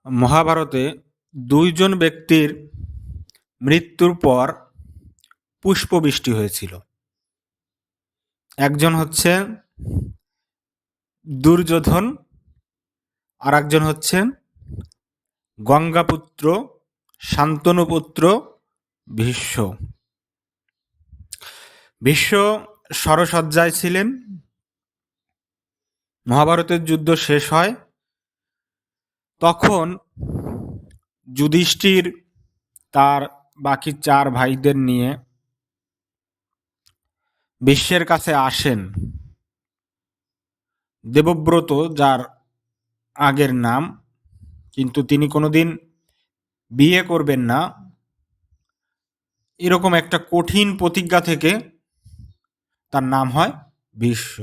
মহাভারতে দুইজন ব্যক্তির মৃত্যুর পর পুষ্পবৃষ্টি হয়েছিল। একজন হচ্ছেন দুর্যোধন, আর একজন হচ্ছেন গঙ্গাপুত্র শান্তনুপুত্র ভীষ্ম। ভীষ্ম শরশয্যায় ছিলেন। মহাভারতের যুদ্ধ শেষ হয়, তখন যুধিষ্ঠির তার বাকি 4 ভাইদের নিয়ে ভীষ্মের কাছে আসেন। দেবব্রত যার আগের নাম, কিন্তু তিনি কোনোদিন বিয়ে করবেন না, এরকম একটা কঠিন প্রতিজ্ঞা থেকে তার নাম হয় ভীষ্ম।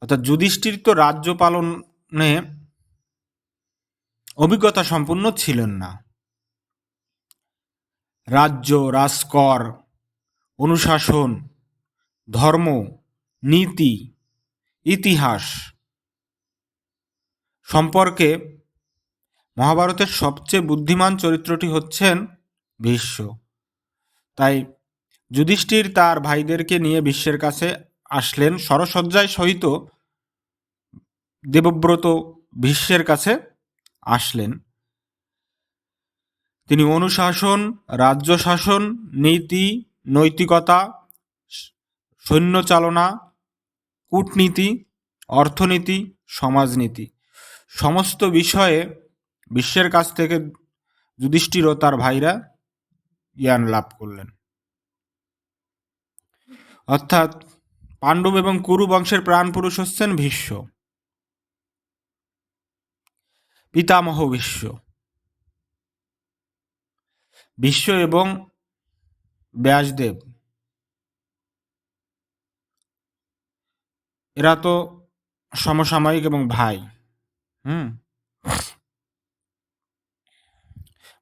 অর্থাৎ যুধিষ্ঠির তো রাজ্য পালনে অভিজ্ঞতা সম্পন্ন ছিলেন না। রাজ্য, রাজকর, অনুশাসন, ধর্ম, নীতি, ইতিহাস সম্পর্কে মহাভারতের সবচেয়ে বুদ্ধিমান চরিত্রটি হচ্ছেন ভীষ্ম। তাই যুধিষ্ঠির তার ভাইদেরকে নিয়ে ভীষ্মের কাছে আসলেন। শরশয্যায় সহিত দেবব্রত ভীষ্মের কাছে আসলেন। তিনি অনুশাসন, রাজ্য শাসন, নীতি, নৈতিকতা, সৈন্য চালনা, কূটনীতি, অর্থনীতি, সমাজনীতি সমস্ত বিষয়ে ভীষ্মের কাছ থেকে যুধিষ্ঠির ও তার ভাইরা জ্ঞান লাভ করলেন। অর্থাৎ পাণ্ডব এবং কুরু বংশের প্রাণ পুরুষ হচ্ছেন ভীষ্ম, পিতামহ ভীষ্ম। ভীষ্ম এবং ব্যাসদেব এরা তো সমসাময়িক এবং ভাই।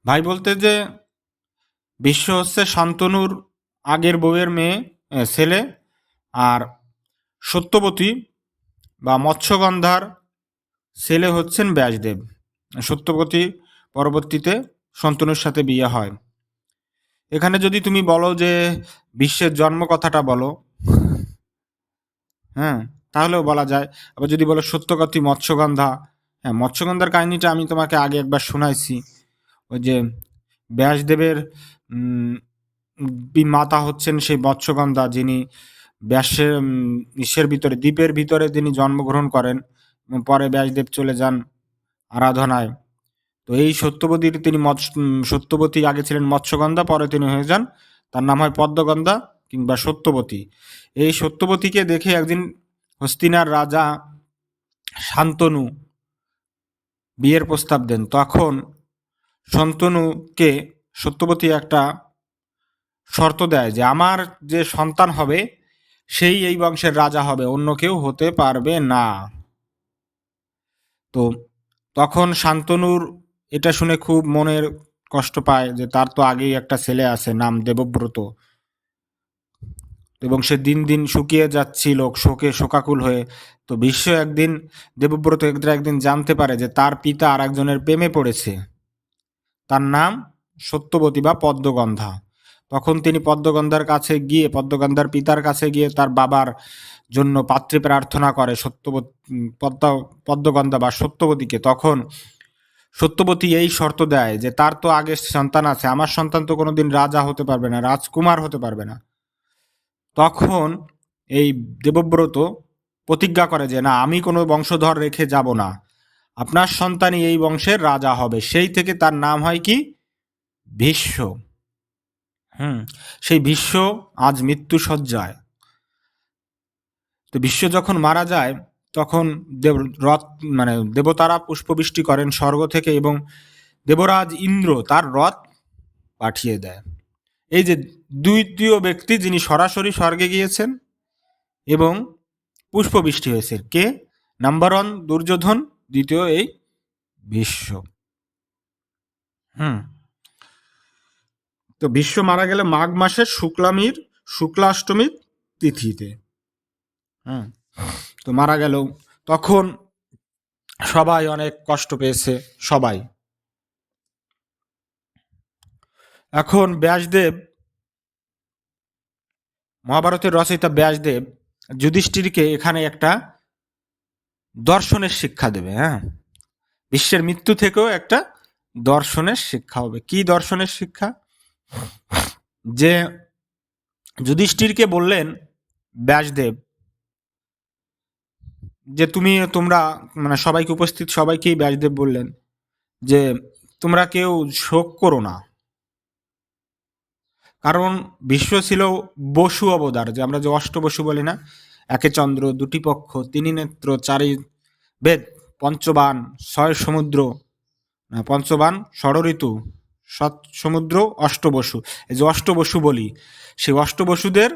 ভাই বলতে যে ভীষ্ম হচ্ছে শান্তনুর আগের বউয়ের ছেলে, আর সত্যবতী বা মৎস্যগন্ধার ছেলে হচ্ছেন ব্যাসদেব। সত্যবতী পরবর্তীতে শান্তনুর সাথে বিয়ে হয়। এখানে যদি তুমি বলো যে বিশ্বের জন্ম কথাটা বলো, তাহলেও বলা যায়। আবার যদি বলো সত্যবতী মৎস্যগন্ধা, মৎস্যগন্ধার কাহিনীটা আমি তোমাকে আগে একবার শোনাইছি। ওই যে ব্যাসদেবের মাতা হচ্ছেন সেই মৎস্যগন্ধা, যিনি ব্যাসের ইসের ভিতরে, দ্বীপের ভিতরে তিনি জন্মগ্রহণ করেন এবং পরে ব্যাসদেব চলে যান আরাধনায়। তো এই সত্যবতীর তিনি সত্যবতী আগে ছিলেন মৎস্যগন্ধা, পরে তিনি হয়ে যান, তার নাম হয় পদ্মগন্ধা কিংবা সত্যবতী। এই সত্যবতীকে দেখে একদিন হস্তিনার রাজা শান্তনু বিয়ের প্রস্তাব দেন। তখন শান্তনুকে সত্যবতী একটা শর্ত দেয় যে আমার যে সন্তান হবে সেই এই বংশের রাজা হবে, অন্য কেউ হতে পারবে না। তো তখন শান্তনুর এটা শুনে খুব মনের কষ্ট পায় যে তার তো আগেই একটা ছেলে আছে, নাম দেবব্রত, এবং সে দিন দিন শুকিয়ে যাচ্ছিল শোকে শোকাকুল হয়ে। তো ভীষ্ম একদিন, দেবব্রত একদিন জানতে পারে যে তার পিতা আর একজনের প্রেমে পড়েছে, তার নাম সত্যবতী বা পদ্মগন্ধা। তখন তিনি পদ্মগন্ধার কাছে গিয়ে, পদ্মগন্ধার পিতার কাছে গিয়ে তার বাবার জন্য পাত্রী প্রার্থনা করে পদ্মগন্ধা বা সত্যবতীকে। তখন সত্যবতী এই শর্ত দেয় যে তার তো আগে সন্তান আছে, আমার সন্তান তো কোনোদিন রাজা হতে পারবে না, রাজকুমার হতে পারবে না। তখন এই দেবব্রত প্রতিজ্ঞা করে যে না, আমি কোনো বংশধর রেখে যাব না, আপনার সন্তানই এই বংশের রাজা হবে। সেই থেকে তার নাম হয় কি? ভীষ্ম। সেই ভীষ্ম আজ মৃত্যুশয্যায়। তো ভীষ্ম যখন মারা যায় তখন দেবতারা পুষ্পবৃষ্টি করেন স্বর্গ থেকে, এবং দেবরাজ ইন্দ্র তার রথ পাঠিয়ে দেয়। এই যে দ্বিতীয় ব্যক্তি যিনি সরাসরি স্বর্গে গিয়েছেন এবং পুষ্পবৃষ্টি হয়েছে, কে? নাম্বার 1 দুর্যোধন, দ্বিতীয় এই ভীষ্ম। তো ভীষ্ম মারা গেলে মাঘ মাসের শুক্লাষ্টমীর তিথিতে। তো মারা গেল, তখন সবাই অনেক কষ্ট পেয়েছে, সবাই। এখন ব্যাসদেব, মহাভারতের রচয়িতা ব্যাসদেব যুধিষ্ঠিরকে এখানে একটা দর্শনের শিক্ষা দেবে। হ্যাঁ, বিশ্বের মৃত্যু থেকেও একটা দর্শনের শিক্ষা হবে। কি দর্শনের শিক্ষা? যে যুধিষ্ঠিরকে বললেন ব্যাসদেব যে তোমরা মানে সবাইকে, উপস্থিত সবাইকেই ব্যাসদেব বললেন যে তোমরা কেউ শোক করো না, কারণ বিশ্ব ছিল বসু অবতার, যে আমরা যে অষ্টবসু বলি না, একে চন্দ্র, দুটি পক্ষ, তিনি নেত্র, চারি বেদ, পঞ্চবান, ছয় সমুদ্র, না পঞ্চবান, ষড়ঋতু, সাত সমুদ্র, অষ্টবসু। এই যে অষ্টবসু বলি, সেই অষ্টবসুদের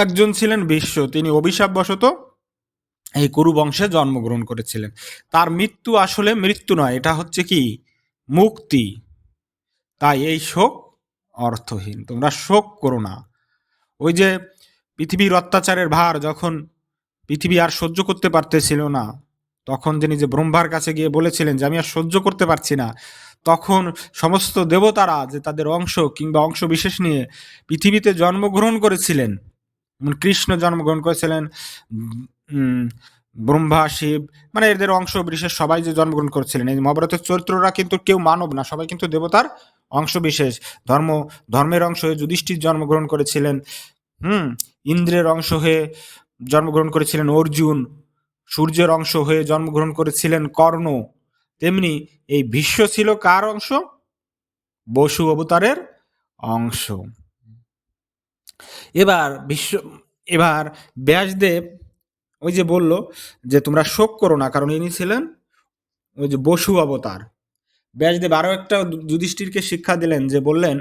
একজন ছিলেন বিশ্ব। তিনি অভিশাপবশত এই কুরু বংশে জন্মগ্রহণ করেছিলেন। তার মৃত্যু আসলে মৃত্যু নয়, এটা হচ্ছে কি মুক্তি। তাই এই শোক অর্থহীন, তোমরা শোক করো না। ওই যে পৃথিবীর অত্যাচারের ভার যখন পৃথিবী আর সহ্য করতে পারতেছিল না, তখন যিনি যে ব্রহ্মার কাছে গিয়ে বলেছিলেন যে আমি আর সহ্য করতে পারছি না, তখন সমস্ত দেবতারা যে তাদের অংশ কিংবা অংশ বিশেষ নিয়ে পৃথিবীতে জন্মগ্রহণ করেছিলেন। কৃষ্ণ জন্মগ্রহণ করেছিলেন, উম, ব্রহ্মা, শিব, মানে এদের অংশ বিশেষ সবাই যে জন্মগ্রহণ করেছিলেন। এই মহাভারতের চরিত্ররা কিন্তু কেউ মানব না, সবাই কিন্তু দেবতার অংশ বিশেষ। ধর্মের অংশ হয়ে যুধিষ্ঠির জন্মগ্রহণ করেছিলেন। হুম, ইন্দ্রের অংশ হয়ে জন্মগ্রহণ করেছিলেন অর্জুন, সূর্যের অংশ হয়ে জন্মগ্রহণ করেছিলেন কর্ণ। তেমনি এই ভীষ্ম ছিল কার অংশ? বসু অবতারের অংশ। এবার এবার ব্যাসদেব ওই যে বলল যে তোমরা শোক করো না, কারণ ইনি ছিলেন ওই যে বসু অবতার। ব্যাসদেব আরো একটা যুধিষ্ঠিরকে শিক্ষা দিলেন, যে বললেন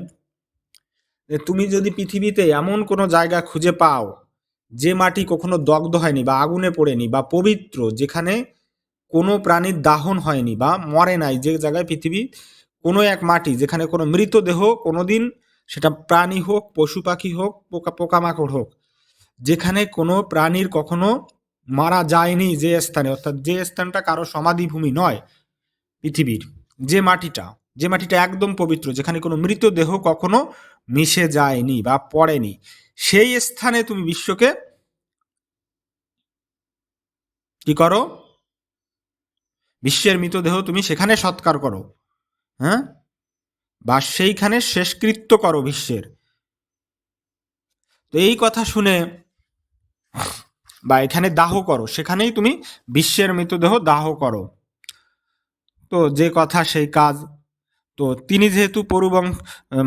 যে তুমি যদি পৃথিবীতে এমন কোনো জায়গা খুঁজে পাও যে মাটি কখনো দগ্ধ হয়নি বা আগুনে পড়েনি বা পবিত্র, যেখানে কোনো প্রাণীর দাহন হয়নি বা মরে নাই, যে জায়গায় পৃথিবী কোনো এক মাটি যেখানে কোনো মৃতদেহ কোনোদিন, সেটা প্রাণী হোক, পশু পাখি হোক, পোকামাকড় হোক, যেখানে কোনো প্রাণীর কখনো মারা যায়নি, যে স্থানে, অর্থাৎ যে স্থানটা কারো সমাধিভূমি নয় পৃথিবীর, যে মাটিটা একদম পবিত্র, যেখানে কোনো মৃতদেহ কখনো মিশে যায়নি বা পড়েনি, সেই স্থানে তুমি বিশ্বকে কি করো? বিশ্বের মৃতদেহ তুমি সেখানে সৎকার করো। হ্যাঁ, বা সেইখানে শেষকৃত্য করো বিশ্বের। তো এই কথা শুনে, বা এখানে দাহ করো, সেখানেই তুমি বিশ্বের মৃতদেহ দাহ করো। তো যে কথা সেই কাজ। তো তিনি যেহেতু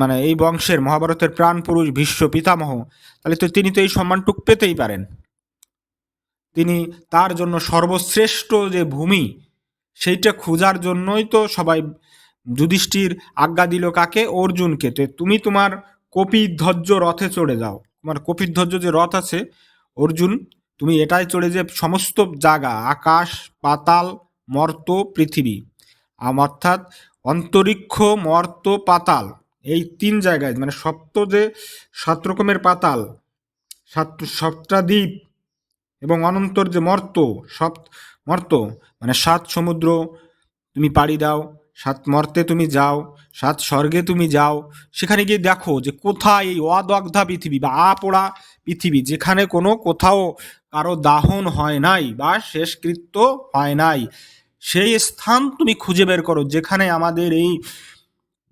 মানে এই বংশের মহাভারতের প্রাণ পুরুষ, ভীষ্ম পিতামহ, তাহলে তো তিনি তো এই সম্মানটুক পেতেই পারেন। তিনি তার জন্য সর্বশ্রেষ্ঠ যে ভূমি, সেইটা খোঁজার জন্যই তো সবাই, যুধিষ্ঠির আজ্ঞা দিল কাকে? অর্জুনকে। তো তুমি তোমার কপিধ্বজ রথে চড়ে যাও, তোমার কপিধ্বজ যে রথ আছে অর্জুন, তুমি এটাই চড়ে যে সমস্ত জায়গা, আকাশ, পাতাল, মর্ত, পৃথিবী, অর্থাৎ অন্তরিক্ষ, মর্ত, পাতাল, এই তিন জায়গায়, মানে যে 7 রকমের পাতাল, সাতটা দ্বীপ এবং অনন্তর যে মর্ত, মানে 7 সমুদ্র তুমি পাড়ি দাও, 7 মর্তে তুমি যাও, 7 স্বর্গে তুমি যাও, সেখানে গিয়ে দেখো যে কোথায় এই অদগ্ধা পৃথিবী বা আপোড়া পৃথিবী, যেখানে কোথাও কারো দাহন হয় নাই বা শেষকৃত্য হয় নাই, সেই স্থান তুমি খুঁজে বের করো, যেখানে আমাদের এই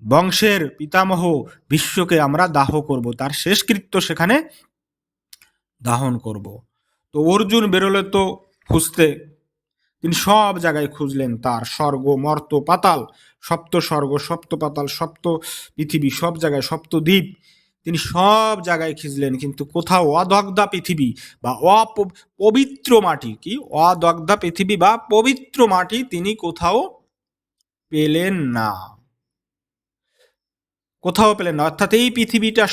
বংশের পিতামহ বিশ্বকে আমরা দাহ করব, তার শেষকৃত্য সেখানে দাহন করব। তো অর্জুন বেরোলে তো খুঁজতে, তিনি সব জায়গায় খুঁজলেন, তার স্বর্গ, মর্ত, পাতাল, সপ্ত স্বর্গ, সপ্ত পাতাল, সপ্ত পৃথিবী, সব জায়গায়, সপ্ত দ্বীপ, তিনি সব জায়গায় খুঁজলেন, কিন্তু কোথাও অদগ্ধা পৃথিবী বা পবিত্র মাটি, কি অদগ্ধা পৃথিবী বা পবিত্র মাটি তিনি কোথাও পেলেন না। অর্থাৎ এই পৃথিবীটা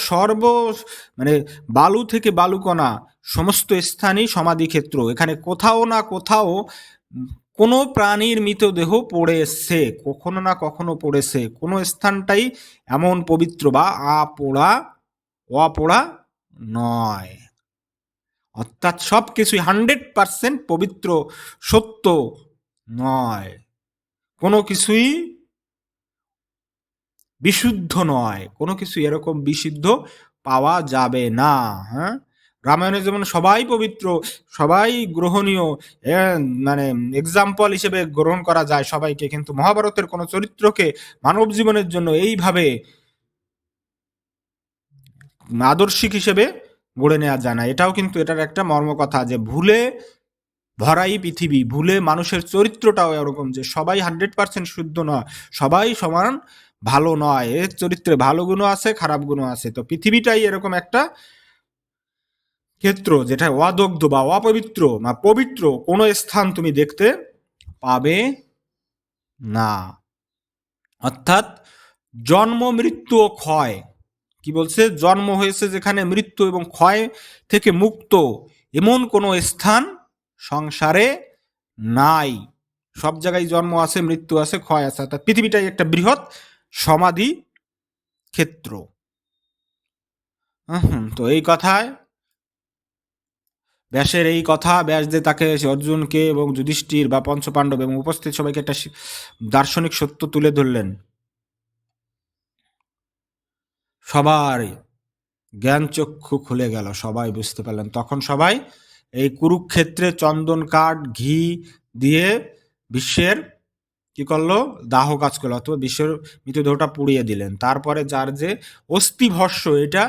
মানে বালু থেকে বালুকণা সমস্ত স্থানই সমাধিক্ষেত্র, এখানে কোথাও না কোথাও কোনো প্রাণীর মৃতদেহ পড়েছে, কখনো না কখনো পড়েছে, কোনো স্থানটাই এমন পবিত্র বা অপোড়া নয়। অর্থাৎ সব কিছুই 100% পবিত্র, সত্য নয়, কোনো কিছুই বিশুদ্ধ নয়, কোনো কিছু এরকম বিশুদ্ধ পাওয়া যাবে না। হ্যাঁ, রামায়ণে যেমন সবাই পবিত্র, সবাই গ্রহণীয়, মানে এক্সাম্পল হিসেবে গ্রহণ করা যায় সবাইকে, কিন্তু মহাভারতের কোনো চরিত্রকে মানব জীবনের জন্য এইভাবে আদর্শিক হিসেবে গড়ে নেওয়া যায় না। এটাও কিন্তু এটার একটা মর্মকথা, যে ভুলে ভরাই পৃথিবী, ভুলে মানুষের চরিত্রটাও এরকম যে সবাই 100% শুদ্ধ নয়, সবাই সমান ভালো নয়, এর চরিত্রে ভালো গুণও আছে, খারাপ গুণও আছে। তো পৃথিবীটাই এরকম একটা ক্ষেত্র যেটা অদগ্ধ বা অপবিত্র বা পবিত্র কোনো স্থান তুমি দেখতে পাবে না। অর্থাৎ জন্ম, মৃত্যু ও ক্ষয়, কি বলছে, জন্ম হয়েছে যেখানে, মৃত্যু এবং ক্ষয় থেকে মুক্ত এমন কোনো স্থান সংসারে নাই। সব জায়গায় জন্ম আছে, মৃত্যু আছে, ক্ষয় আছে, অর্থাৎ পৃথিবীটাই একটা বৃহৎ সমাধি ক্ষেত্র। তো এই কথায় ব্যাসের এই কথা, ব্যাস যে তাকে অর্জুনকে এবং যুধিষ্ঠির বা পঞ্চপাণ্ডব এবং উপস্থিত সবাইকে একটা দার্শনিক সত্য তুলে ধরলেন। সবার জ্ঞান চক্ষু খুলে গেল, সবাই বুঝতে পারলেন। তখন সবাই এই কুরুক্ষেত্রে চন্দন কাঠ ঘি দিয়ে বিশ্বের কি করলো, দাহ কাজ করলো, অথবা বিশ্বের মৃতদেহটা পুড়িয়ে দিলেন। তারপরে যার যে অস্থি ভস্য, এটা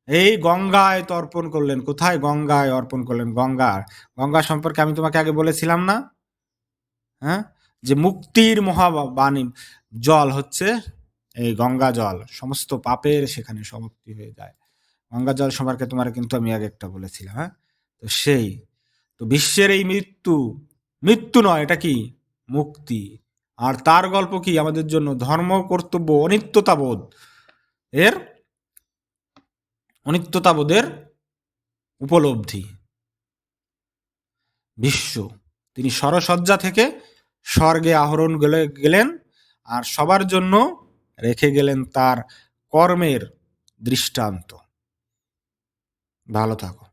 এই গঙ্গায় তর্পণ করলেন। কোথায়? গঙ্গায় অর্পণ করলেন। গঙ্গা সম্পর্কে আমি তোমাকে আগে বলেছিলাম না? হ্যাঁ, যে মুক্তির মহাবাণী জল হচ্ছে এই গঙ্গা জল, সমস্ত পাপের সেখানে সমাপ্তি হয়ে যায়। গঙ্গা জল সম্পর্কে তোমার কিন্তু আমি আগে একটা বলেছিলাম। হ্যাঁ, তো সেই তো বিশ্বের এই মৃত্যু, মৃত্যু নয়, এটা কি? মুক্তি। আর তার গল্প কি আমাদের জন্য? ধর্ম, কর্তব্য, অনিত্যতাবোধ, এর অনিত্যতাবোধের উপলব্ধি। বিশ্ব, তিনি সরসজ্জা থেকে স্বর্গে আহরণ গেলেন, আর সবার জন্য রেখে গেলেন তার কর্মের দৃষ্টান্ত। ভালো থাকো।